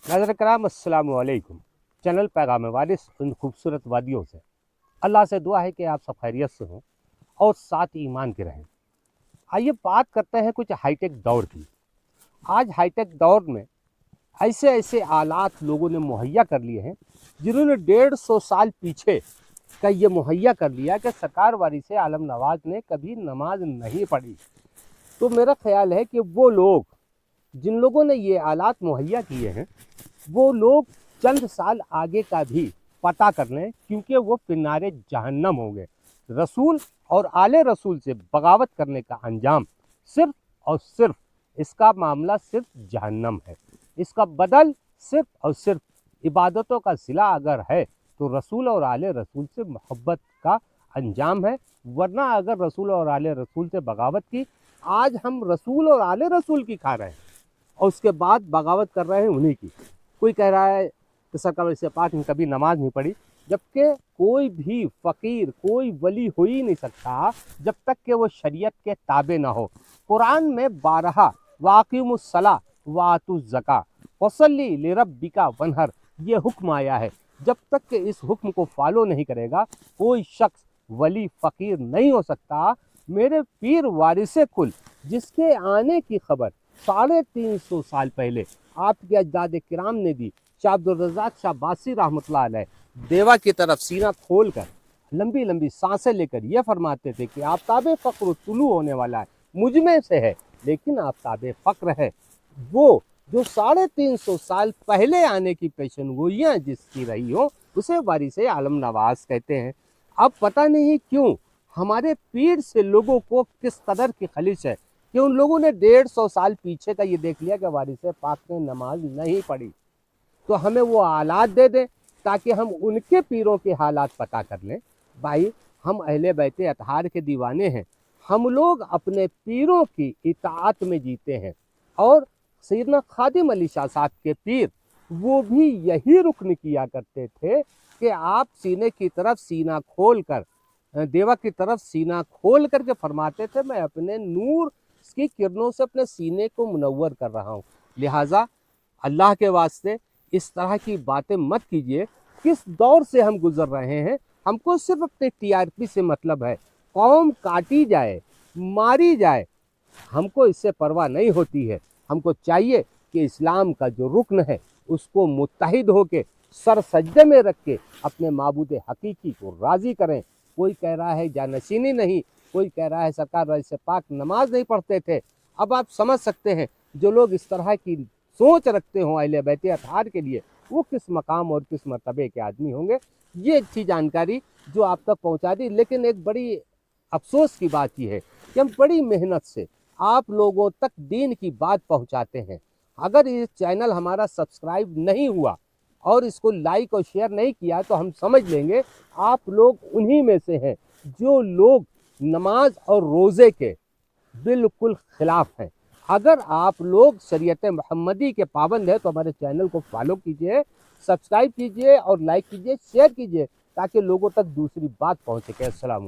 नाज़रीन कराम अस्सलाम वालेकुम। चैनल पैगाम वारिस इन खूबसूरत वादियों से अल्लाह से दुआ है कि आप सब खैरियत से हों और साथ ईमान के रहें। आइए बात करते हैं कुछ हाईटेक दौर की। आज हाईटेक दौर में ऐसे ऐसे आलात लोगों ने मुहैया कर लिए हैं जिन्होंने 150 साल पीछे का ये मुहैया कर लिया कि सरकार वारिस आलम नवाज ने कभी नमाज नहीं पढ़ी। तो मेरा ख्याल है कि वो लोग जिन लोगों ने ये आलात मुहैया किए हैं वो लोग चंद साल आगे का भी पता कर लें, क्योंकि वो किनारे जहन्नम होंगे। रसूल और आले रसूल से बगावत करने का अंजाम सिर्फ और सिर्फ इसका मामला सिर्फ जहन्नम है। इसका बदल सिर्फ और सिर्फ इबादतों का सिला अगर है तो रसूल और आले रसूल से मोहब्बत का अंजाम है। वरना अगर रसूल और आले रसूल से बगावत की, आज हम रसूल और आले रसूल की खा रहे हैं और उसके बाद बगावत कर रहे हैं उन्हीं की। कोई कह रहा है कि सरकार वारिस पाक ने कभी नमाज नहीं पढ़ी, जबकि कोई भी फ़कीर कोई वली हो ही नहीं सकता जब तक कि वो शरीयत के ताबे ना हो। कुरान में 12 वाक़िमुस्सला वातुज़्ज़का वसल्ली लिरब्बिका वनहर ये हुक्म आया है। जब तक कि इस हुक्म को फॉलो नहीं करेगा कोई शख्स वली फ़कीर नहीं हो सकता। मेरे पीर वारिस कुल जिसके आने की खबर 350 साल पहले आपके अजदाद किराम ने दी, शाह अब्दुल रज़ाक शाह बासी रहमतुल्लाह अलैह देवा की तरफ सीना खोल कर लंबी लंबी सांसें लेकर ये फरमाते थे कि आफ़ताब फ़क्र तुलू होने वाला है, मुझ में से है लेकिन आफ़ताब फ़क्र है। वो जो 350 साल पहले आने की पेशनगोइयाँ जिसकी रही हो उसे वारिस आलम नवाज कहते हैं। अब पता नहीं क्यों हमारे पीर से लोगों को किस कदर की खलिश है कि उन लोगों ने 150 साल पीछे का ये देख लिया कि वारिस पाक ने नमाज नहीं पढ़ी, तो हमें वो आलात दे दें ताकि हम उनके पीरों के हालात पता कर लें। भाई हम अहले बैते अतहार के दीवाने हैं, हम लोग अपने पीरों की इताअत में जीते हैं। और सैयदना खादिम अली शाह साहब के पीर वो भी यही रुकन किया करते थे कि आप सीने की तरफ सीना खोल कर देवा की तरफ सीना खोल करके फरमाते थे मैं अपने नूर की किरणों से अपने सीने को मुनव्वर कर रहा हूँ। लिहाजा अल्लाह के वास्ते इस तरह की बातें मत कीजिए। किस दौर से हम गुजर रहे हैं, हमको सिर्फ अपने टीआरपी से मतलब है। कौम काटी जाए मारी जाए हमको इससे परवाह नहीं होती है। हमको चाहिए कि इस्लाम का जो रुकन है उसको मुत्तहिद होके सर सजदे में रख के अपने माबूद हकीकी को राज़ी करें। कोई कह रहा है जानशीनी नहीं, कोई कह रहा है सरकार वारिस पाक नमाज नहीं पढ़ते थे। अब आप समझ सकते हैं जो लोग इस तरह की सोच रखते हों अहले बैत अतहार के लिए वो किस मकाम और किस मर्तबे के आदमी होंगे। ये अच्छी जानकारी जो आप तक पहुंचा दी, लेकिन एक बड़ी अफसोस की बात यह है कि हम बड़ी मेहनत से आप लोगों तक दीन की बात पहुंचाते हैं। अगर ये चैनल हमारा सब्सक्राइब नहीं हुआ और इसको लाइक और शेयर नहीं किया तो हम समझ लेंगे आप लोग उन्हीं में से हैं जो लोग नमाज और रोज़े के बिल्कुल खिलाफ हैं। अगर आप लोग शरीयत मुहम्मदी के पाबंद हैं तो हमारे चैनल को फॉलो कीजिए, सब्सक्राइब कीजिए और लाइक कीजिए, शेयर कीजिए ताकि लोगों तक दूसरी बात पहुँच सके। अस्सलाम।